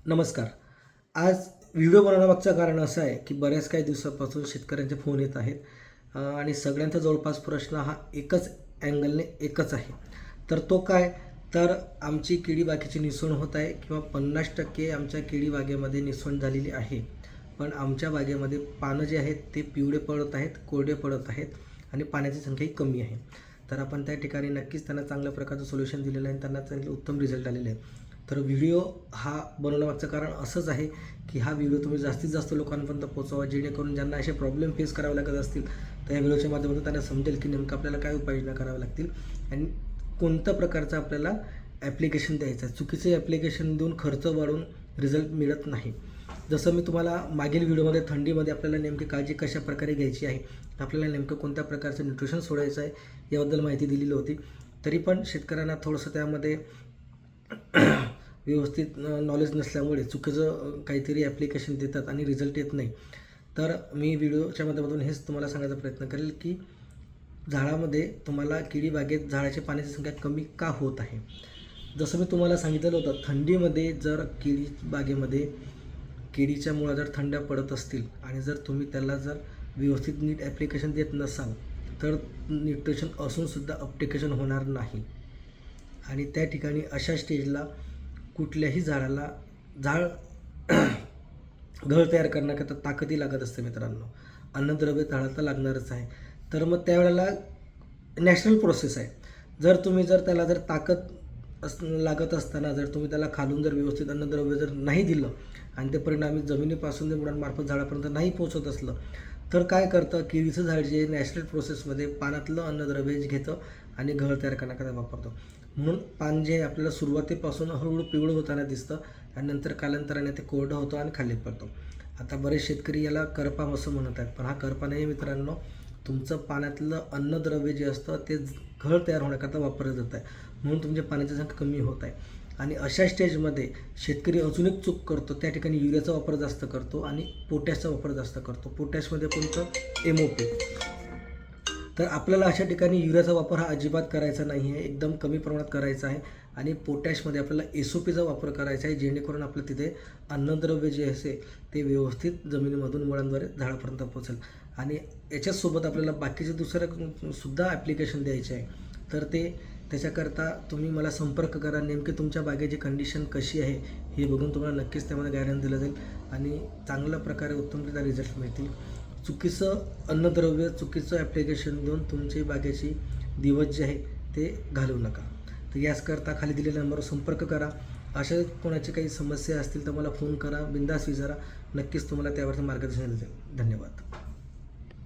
नमस्कार. आज व्हिडिओ बनवण्यामागचं कारण असं आहे की बऱ्याच काही दिवसापासून शेतकऱ्यांचे फोन येत आहेत आणि सगळ्यांचा जवळपास प्रश्न हा एकच अँगलने एकच आहे. तर तो काय? तर आमची केळी बागेची निसवण होत आहे किंवा 50% आमच्या केळी बागेमध्ये निसवण झालेली आहे. पण आमच्या बागेमध्ये पानं जे आहेत ते पिवळे पडत आहेत, कोरडे पडत आहेत आणि पाण्याची संख्याही कमी आहे. तर आपण त्या ठिकाणी नक्कीच त्यांना चांगल्या प्रकारचं सोल्युशन दिलेलं आहे आणि त्यांना चांगले उत्तम रिझल्ट आलेले आहेत. तर व्हिडिओ हा बनवण्यामागचं कारण असंच आहे की हा व्हिडिओ तुम्ही जास्तीत जास्त लोकांपर्यंत पोहोचवा, जेणेकरून ज्यांना असे प्रॉब्लेम फेस करावे लागत असतील तर या व्हिडिओच्या माध्यमातून त्यांना समजेल की नेमकं आपल्याला काय उपाययोजना कराव्या लागतील आणि कोणत्या प्रकारचं आपल्याला ॲप्लिकेशन द्यायचं आहे. चुकीचे ॲप्लिकेशन देऊन खर्च वाढून रिझल्ट मिळत नाही. जसं मी तुम्हाला मागील व्हिडिओमध्ये थंडीमध्ये आपल्याला नेमकी काळजी कशा प्रकारे घ्यायची आहे, आपल्याला नेमकं कोणत्या प्रकारचं न्यूट्रिशन सोडायचं आहे याबद्दल माहिती दिलेली होती. तरी पण शेतकऱ्यांना थोडंसं त्यामध्ये व्यवस्थित नॉलेज नसल्यामुळे चुकीचं काहीतरी ॲप्लिकेशन देतात आणि रिझल्ट येत नाही. तर मी व्हिडिओच्या माध्यमातून हेच तुम्हाला सांगायचा प्रयत्न करेल की झाडामध्ये तुम्हाला केळी बागेत झाडाची पाण्याची संख्या कमी का होत आहे. जसं मी तुम्हाला सांगितलेलं होतं, थंडीमध्ये जर केळी बागेमध्ये केळीच्या मुळा जर थंड्या पडत असतील आणि जर तुम्ही त्याला जर व्यवस्थित नीट ॲप्लिकेशन देत नसाल तर न्यूट्रिशन असूनसुद्धा ॲप्लिकेशन होणार नाही आणि त्या ठिकाणी अशा स्टेजला कुठल्याही झाडाला झाड घड तयार करण्याकरता ताकदही लागत असते मित्रांनो. अन्नद्रव्य झाडाला लागणारच आहे. तर मग त्यावेळेला नॅचरल प्रोसेस आहे. जर त्याला ताकद लागत असताना जर तुम्ही त्याला खालून जर व्यवस्थित अन्नद्रव्य जर नाही दिलं आणि ते परिणामी जमिनीपासून ते मुळांमार्फत झाडापर्यंत नाही पोहोचत असलं तर काय करतं, केळीचं झाड जे नॅचरल प्रोसेसमध्ये पानातलं अन्नद्रव्य घेतं आणि घड तयार करण्याकरता वापरतं. म्हणून पान जे आपल्याला सुरुवातीपासून हळूहळू पिवळं होताना दिसतं आणि नंतर कालांतराने ते कोरडं होतं आणि खाली पडतं. आता बरेच शेतकरी याला करपा असं म्हणत आहेत, पण हा करपा नाही मित्रांनो. तुमचं पाण्यातलं अन्नद्रव्य जे असतं ते घड तयार होण्याकरता वापरलं जात आहे, म्हणून तुमच्या पाण्याची संख्या कमी होत आहे. आणि अशा स्टेजमध्ये शेतकरी अजून एक चूक करतो, त्या ठिकाणी युरियाचा वापर जास्त करतो आणि पोटॅशचा वापर जास्त करतो. पोटॅशमध्ये कोणतं? MOP. तर आपल्याला अशा ठिकाणी युरियाचा वापर हा अजिबात करायचा नाही आहे, एकदम कमी प्रमाणात करायचा आहे आणि पोटॅशमध्ये आपल्याला SOPचा वापर करायचा आहे, जेणेकरून आपलं तिथे अन्नद्रव्य जे असेल ते व्यवस्थित जमिनीमधून मुळांद्वारे झाडापर्यंत पोहोचेल. आणि याच्यासोबत आपल्याला बाकीचे सुद्धा ॲप्लिकेशन द्यायचे आहे. तर त्याच्याकरता तुम्ही मला संपर्क करा. नेमके तुमच्या बागेची कंडिशन कशी आहे हे बघून तुम्हाला नक्कीच त्यामध्ये गायडन्स दिलं जाईल आणि चांगल्या प्रकारे उत्तमरित्या रिझल्ट मिळतील. चुकीचं अन्नद्रव्य, चुकीचं ॲप्लिकेशन देऊन तुमची बागेची दिवस जे आहे ते घालवू नका. तर याचकरता खाली दिलेल्या नंबरवर संपर्क करा. अशा कोणाची काही समस्या असतील तर मला फोन करा, बिनधास्त विचारा. नक्कीच तुम्हाला त्यावरती मार्गदर्शन दिलं जाईल. धन्यवाद.